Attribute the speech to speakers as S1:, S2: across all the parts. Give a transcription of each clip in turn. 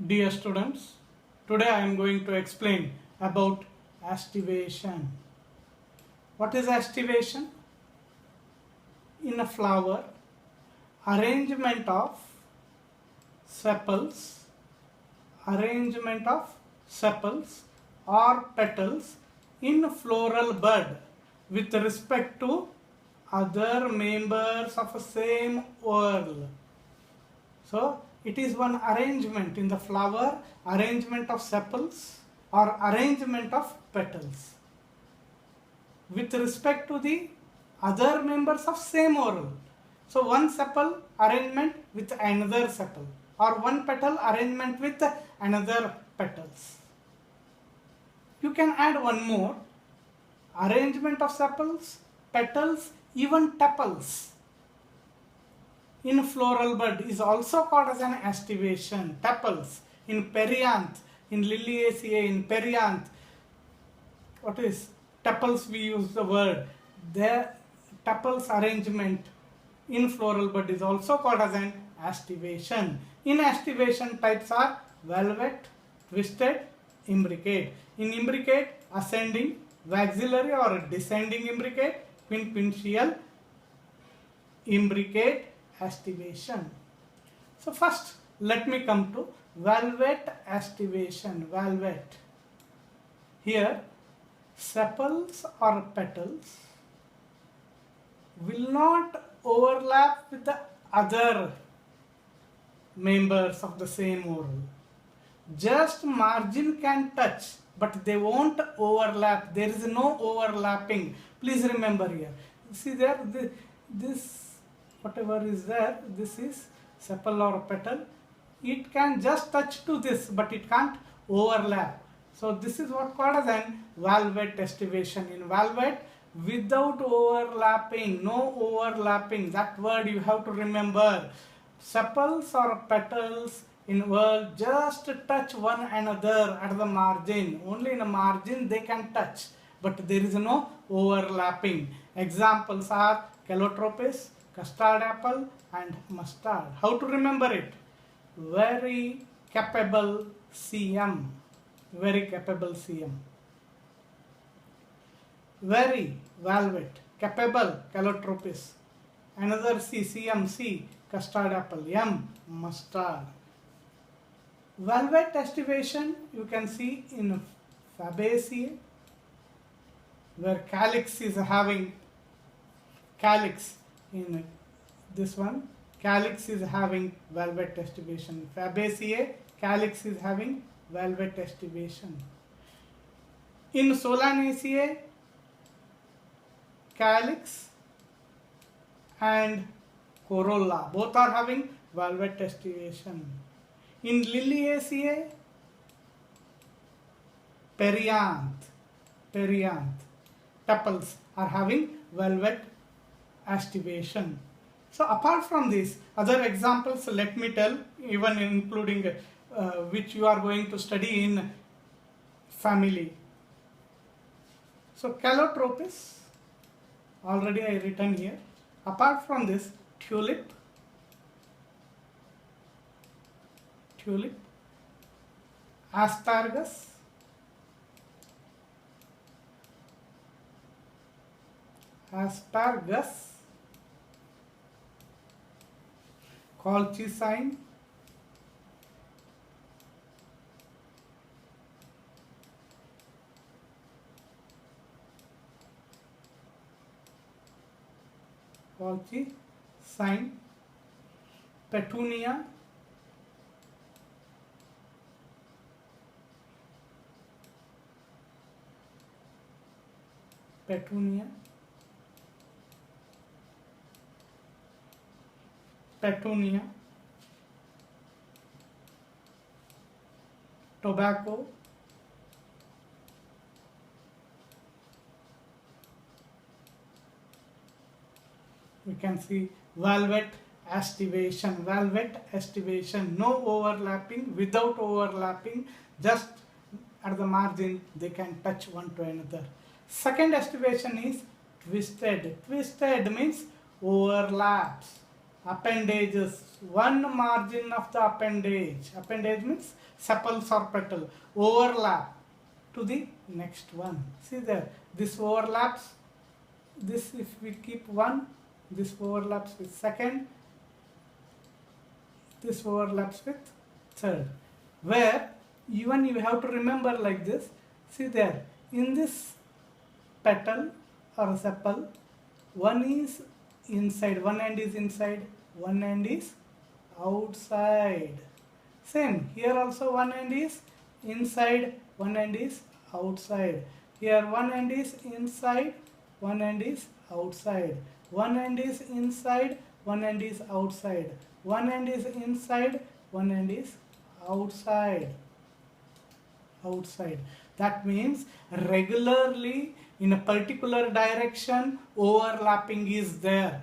S1: Dear students, today I am going to explain about aestivation. What is aestivation? In a flower, arrangement of sepals or petals in floral bud with respect to other members of the same whorl. So it is one arrangement in the flower, arrangement of sepals or arrangement of petals with respect to the other members of same whorl. So one sepal arrangement with another sepal or one petal arrangement with another petals. You can add one more, arrangement of sepals, petals, even tepals in floral bud is also called as an aestivation. Tepals in perianth, in Liliaceae, in perianth. What is tepals? We use the word. The tepals arrangement in floral bud is also called as an aestivation. In aestivation, types are velvet, twisted, imbricate. In imbricate, ascending, waxillary or descending imbricate, quinquential imbricate, aestivation. So first let me come to velvet aestivation. Velvet. Here sepals or petals will not overlap with the other members of the same whorl. Just margin can touch, but they won't overlap. There is no overlapping. Please remember here. See there, this whatever is there, this is sepal or petal. It can just touch to this, but it can't overlap. So this is what called as an velvet aestivation. In velvet, without overlapping, no overlapping. That word you have to remember. Sepals or petals in whorl just touch one another at the margin. Only in a margin they can touch, but there is no overlapping. Examples are calotropis, custard apple and mustard. How to remember it? Very capable CM. Very capable CM. Very velvet. Capable calotropis. Another C, CM, C, custard apple. M, mustard. Velvet aestivation you can see in Fabaceae, where calyx is having calyx. In this one, calyx is having velvet aestivation. Fabaceae, calyx is having velvet aestivation. In Solanaceae, calyx and corolla both are having velvet aestivation. In Liliaceae, perianth, tepals are having velvet aestivation. So apart from this, other examples let me tell, even including which you are going to study in family. So calotropis, already I written here. Apart from this, tulip, asparagus, colchicine, petunia, tobacco, we can see velvet aestivation, no overlapping, without overlapping, just at the margin they can touch one to another. Second aestivation is twisted. Twisted means overlaps. appendages, one margin of the appendage means sepals or petal, overlap to the next one. See there, this overlaps, this if we keep one, this overlaps with second, this overlaps with third, where even you have to remember like this. See there, in this petal or sepal, one is inside, one end is inside, one end is outside. Same here also, one end is inside, one end is outside. Here one end is inside, one end is outside. One end is inside, one end is outside. One end is inside, one end is outside. Outside. That means regularly in a particular direction overlapping is there.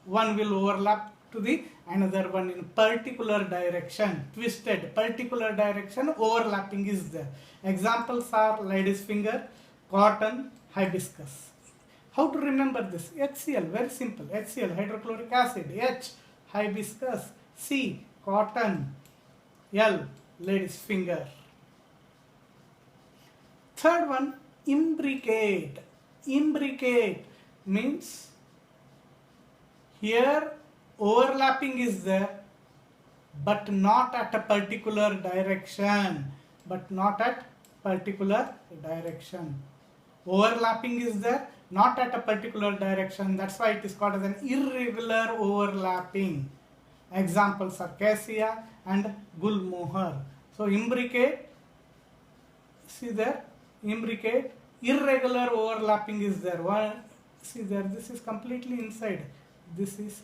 S1: One will overlap to the another one in particular direction, twisted particular direction, overlapping is there. Examples are lady's finger, cotton, hibiscus. How to remember this? HCl, very simple. HCl, hydrochloric acid. H, hibiscus. C, cotton. L, lady's finger. Third one, imbricate. Imbricate means here overlapping is there, but not at a particular direction. But not at particular direction. Overlapping is there, not at a particular direction. That's why it is called as an irregular overlapping. Examples are cassia and gulmohar. So imbricate, see there, imbricate, irregular overlapping is there. One, see there, this is completely inside. This is,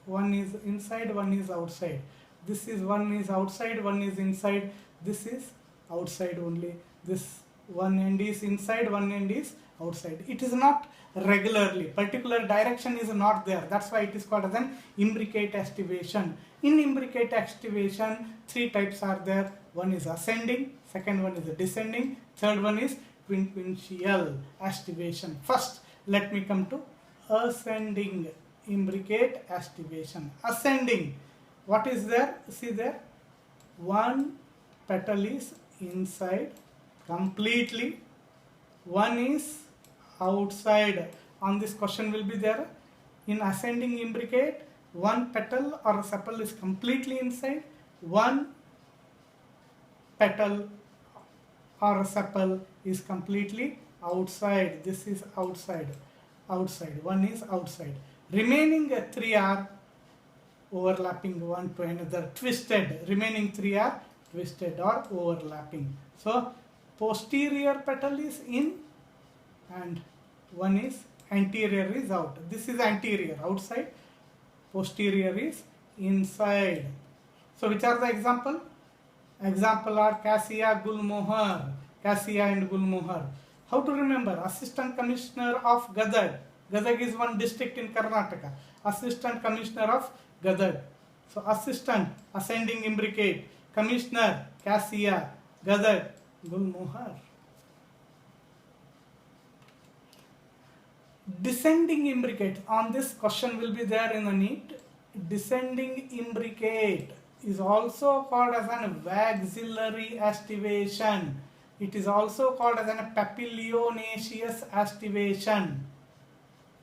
S1: one is inside, one is outside. This is, one is outside, one is inside. This is outside only. This one end is inside, one end is outside. It is not regularly, particular direction is not there. That's why it is called as an imbricate aestivation. In imbricate aestivation, three types are there. One is ascending, second one is descending, third one is quinquential aestivation. First, let me come to ascending imbricate aestivation. Ascending, what is there? See there, one petal is inside completely, one is outside. On this question will be there. In ascending imbricate, one petal or sepal is completely inside, one petal or sepal is completely outside. This is outside, outside, one is outside. Remaining three are overlapping one to another, twisted. Remaining three are twisted or overlapping. So posterior petal is in and one is anterior is out. This is anterior, outside. Posterior is inside. So which are the example? Example are cassia, gulmohar. Cassia and gulmohar. How to remember? Assistant Commissioner of Gadag. Gadag is one district in Karnataka. Assistant Commissioner of Gadag. So assistant, ascending imbricate. Commissioner, cassia. Gadag, gulmohar. Descending imbricate. On this question will be there in the NEET. Descending imbricate is also called as an waxillary aestivation. It is also called as an papilionaceous aestivation.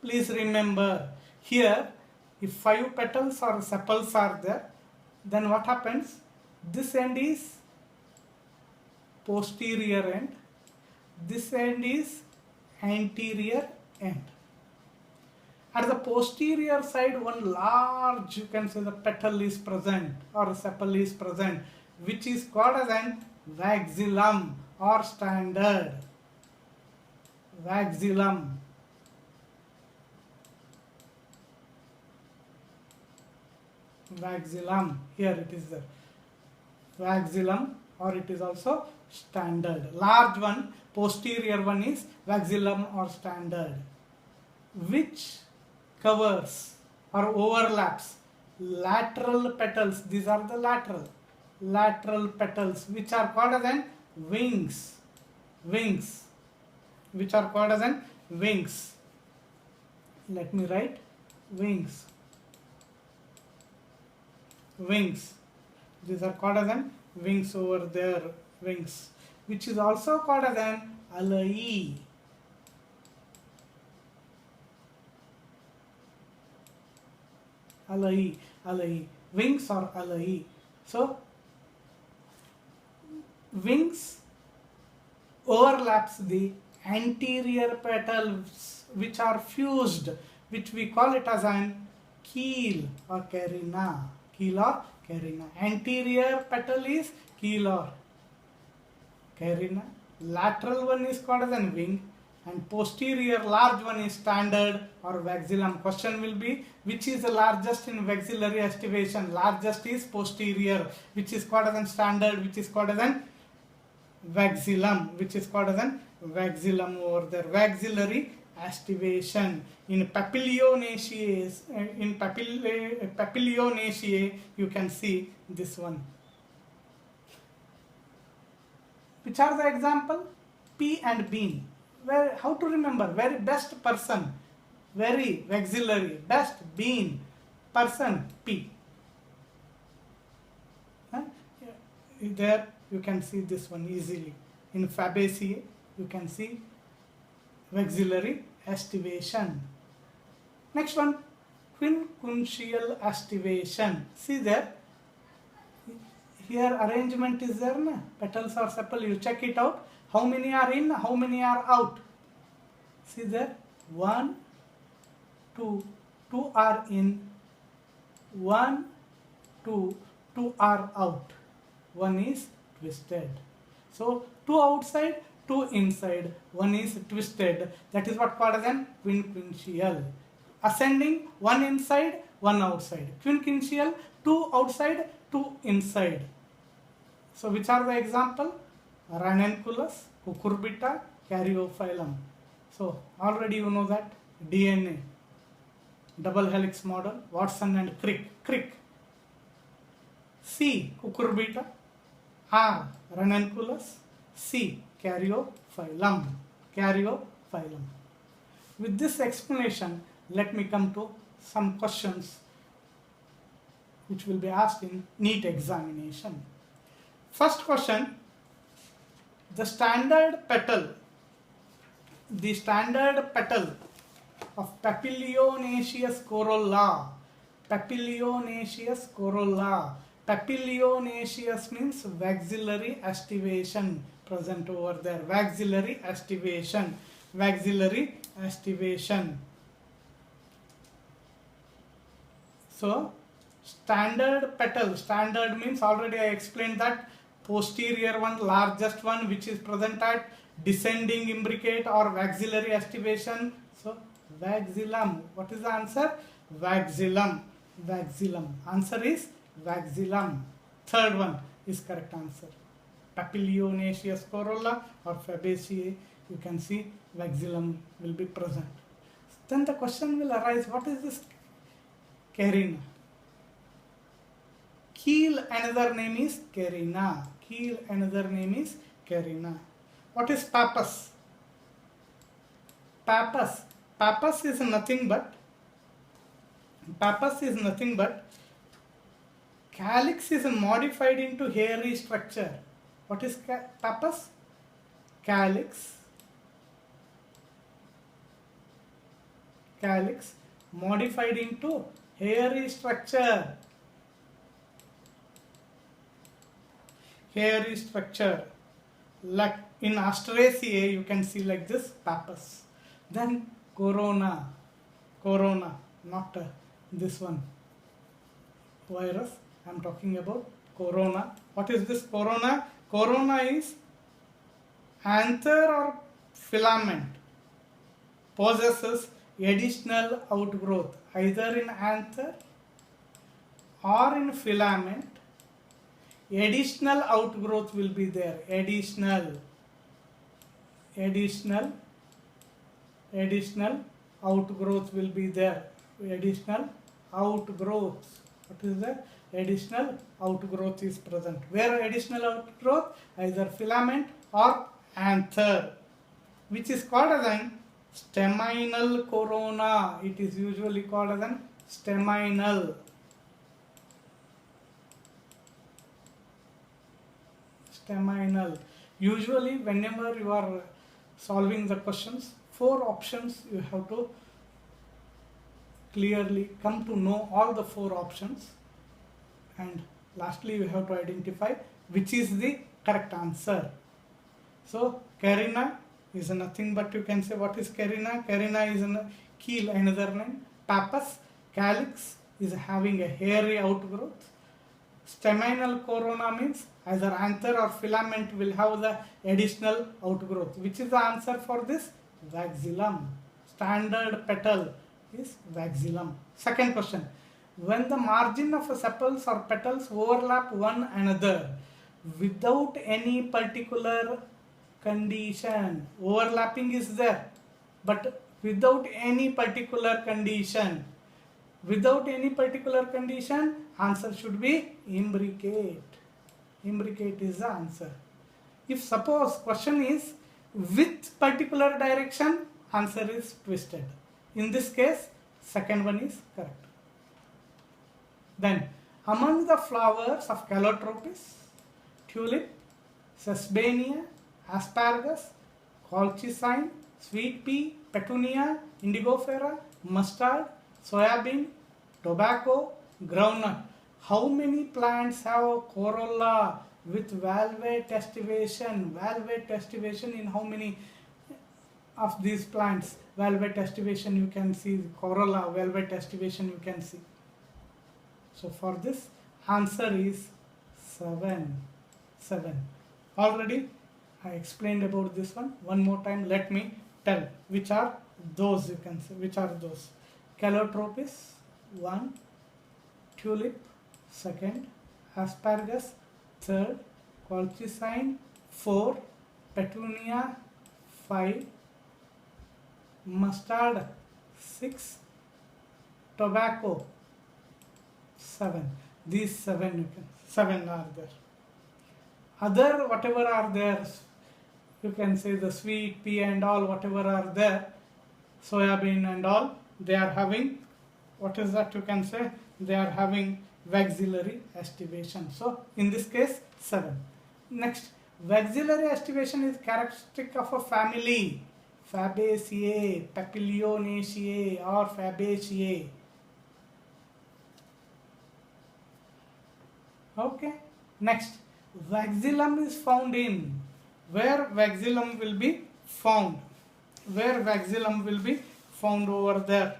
S1: Please remember, here if 5 petals or sepals are there, then what happens? This end is posterior end, this end is anterior end. At the posterior side, one large, you can say, the petal is present or sepal is present, which is called as an waxillum or standard. Waxillum. Waxillum, here it is there. Waxillum, or it is also standard. Large one, posterior one is waxillum or standard, which covers or overlaps lateral petals. These are the lateral petals, which are called as an wings. Wings, which are called as an wings. Let me write wings. wings. These are called as an wings over there, wings, which is also called as an alai. Alai, alai, wings or alai. So wings overlaps the anterior petals which are fused, which we call it as an keel or carina. Keel or carina. Anterior petal is keel or carina. Lateral one is called as an wing, and posterior large one is standard or vexillum. Question will be, which is the largest in vexillary aestivation? Largest is posterior, which is called as an standard, which is called as an vexillum, which is called as an vexillum over there. Vexillary aestivation. In Papilionaceae, Papilionaceae, you can see this one. Which are the example? Pea and bean. Where, how to remember? Very best person, very vexillary, best bean, person, pea. There you can see this one easily. In Fabaceae, you can see vexillary aestivation. Next one, quincunxial aestivation. See there, here arrangement is there, na? Petals are sepal. You check it out. How many are in, how many are out? See there, 1, 2, 2 are in, 1, 2, 2 are out. One is twisted. So 2 outside, 2 inside, one is twisted. That is what called as an quinquential. Ascending, 1 inside, 1 outside. Quinquential, 2 outside, 2 inside. So which are the example? Ranunculus, Cucurbita, Caryophyllum. So already you know that DNA, double helix model, Watson and Crick. C, Cucurbita. R, Ranunculus. C, Caryophyllum. With this explanation, let me come to some questions which will be asked in NEET examination. First question, the standard petal of Papilionaceous corolla. Papilionaceous means vexillary aestivation present over there. Vexillary aestivation. So standard petal. Standard means, already I explained that, posterior one, largest one, which is present at descending imbricate or vexillary aestivation. So vexillum. What is the answer? Vexillum. Answer is vexillum. Third one is correct answer. Papilionaceous corolla or Fabaceae, you can see vexillum will be present. Then the question will arise, what is this carina? Keel, another name is carina. What is pappus? Pappus is nothing but calyx is modified into hairy structure. What is pappus? Calyx modified into hairy structure. Like in Asteraceae, you can see like this, pappus. Then corona, not this one virus. I am talking about corona. What is this corona? Corona is anther or filament, possesses additional outgrowth either in anther or in filament. Additional outgrowth will be there. Additional outgrowth will be there. Additional outgrowth. What is that? Additional outgrowth is present. Where additional outgrowth? Either filament or anther, which is called as an staminal corona. It is usually called as an staminal Staminal. Usually whenever you are solving the questions, 4 options you have to clearly come to know all the 4 options, and lastly you have to identify which is the correct answer. So carina is nothing but, you can say, what is carina? Carina is a keel, another name. Pappus, calyx is having a hairy outgrowth. Staminal corona means either anther or filament will have the additional outgrowth. Which is the answer for this? Waxillum. Standard petal is waxillum. Second question. When the margin of sepals or petals overlap one another without any particular condition, overlapping is there, but without any particular condition. Without any particular condition, answer should be imbricate. Imbricate is the answer. If suppose question is with particular direction, answer is twisted. In this case, second one is correct. Then, among the flowers of Calotropis, tulip, sesbania, asparagus, colchicine, sweet pea, petunia, indigofera, mustard, soybean, tobacco, groundnut. How many plants have corolla with valvate estivation? Valvate estivation in how many of these plants? Valvate estivation you can see, corolla, valvate estivation you can see. So for this, answer is 7. Already I explained about this one. One more time let me tell which are those, you can say, which are those. Calotropis 1, tulip 2nd, asparagus 3rd, colchicine 4, petunia 5, mustard 6, tobacco 7. These 7 you can, 7 are there. Other whatever are there, you can say the sweet pea and all whatever are there, soybean and all, they are having, what is that you can say, they are having waxillary estivation. So in this case 7. Next, waxillary estivation is characteristic of a family, Fabaceae, Papilionaceae or Fabaceae. Okay. Next, waxillum is found in, where waxillum will be found, where waxillum will be found over there,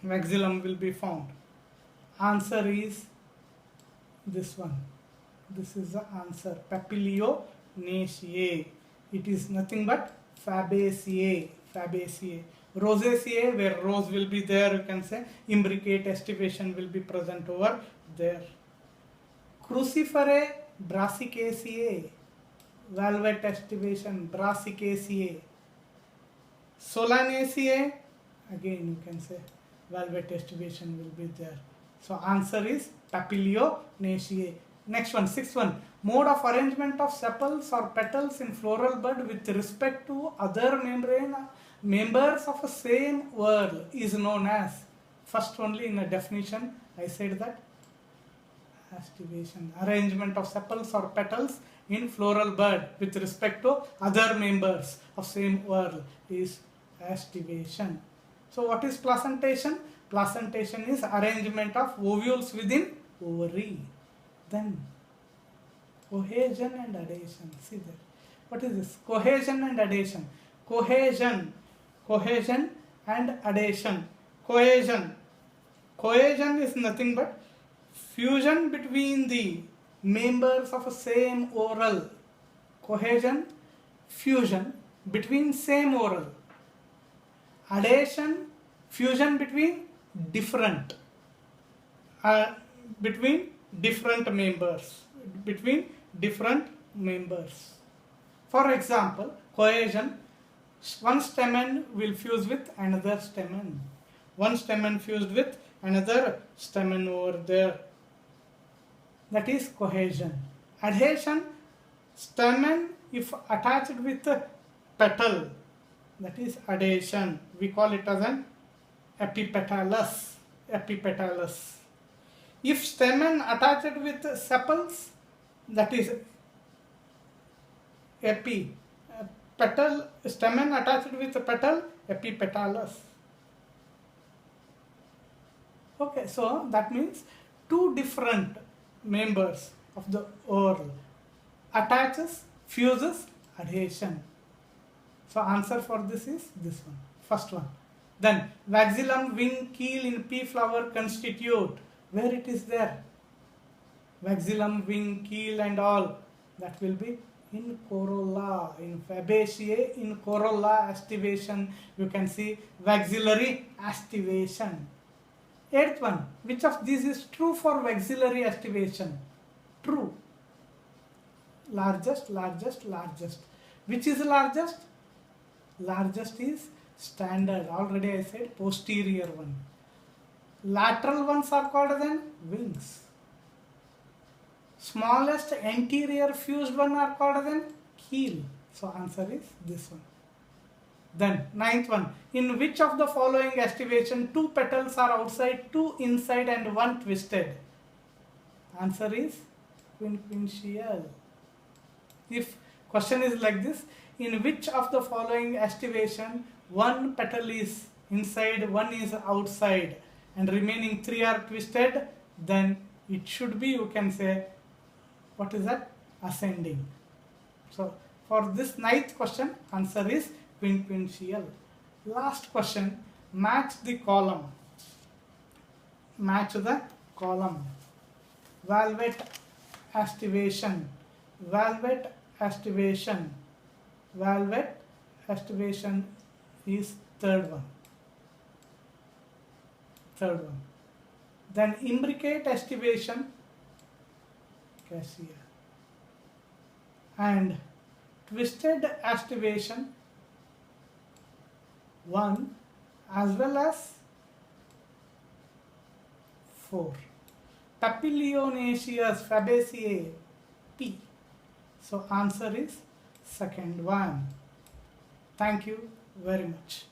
S1: waxillum will be found. Answer is this one. This is the answer, Papilionaceae. It is nothing but Fabaceae. Rosaceae, where rose will be there, you can say, imbricate estivation will be present over there. Cruciferae, Brassicaceae, valvate estivation, Brassicaceae. Solanaceae, again you can say, valvate estivation will be there. So answer is Papilionaceae. Next one, 6th one. Mode of arrangement of sepals or petals in floral bud with respect to other members of a same whorl is known as. First only in a definition I said that estivation, arrangement of sepals or petals in floral bud with respect to other members of same whorl is estivation. So what is placentation? Placentation is arrangement of ovules within ovary. Then cohesion and adhesion. See there. What is this? Cohesion and adhesion. Cohesion and adhesion. Cohesion is nothing but fusion between the members of a same whorl. Cohesion, fusion between same whorl. Adhesion, fusion between different members. For example, cohesion, one stamen will fuse with another stamen. One stamen fused with another stamen over there. That is cohesion. Adhesion, stamen if attached with a petal, that is adhesion. We call it as an epipetalous. If stamen attached with sepals, that is epi, petal, stamen attached with petal, epipetalous. Okay, so that means two different members of the whorl. Attaches, fuses, adhesion. So answer for this is this one, first one. Then waxillum, wing, keel in pea flower constitute. Where it is there? Waxillum, wing, keel and all. That will be in corolla. In Fabaceae, in corolla aestivation, you can see waxillary aestivation. Eighth one, which of these is true for waxillary aestivation? True. Largest, largest, largest. Which is largest? Largest is standard. Already I said posterior one. Lateral ones are called then wings. Smallest anterior fused one are called then keel. So answer is this one. Then ninth one, in which of the following aestivation two petals are outside, two inside and one twisted? Answer is quinquential. If question is like this, in which of the following aestivation one petal is inside, one is outside and remaining three are twisted, then it should be, you can say, what is that? Ascending. So for this ninth question, answer is quinquential. Last question, match the column. Match the column. Valvet aestivation. Valvet aestivation. Valvet aestivation is third one. Third one. Then imbricate aestivation, cassia. And twisted aestivation, one as well as 4. Papilionaceous Fabaceae, P. So answer is second one. Thank you very much.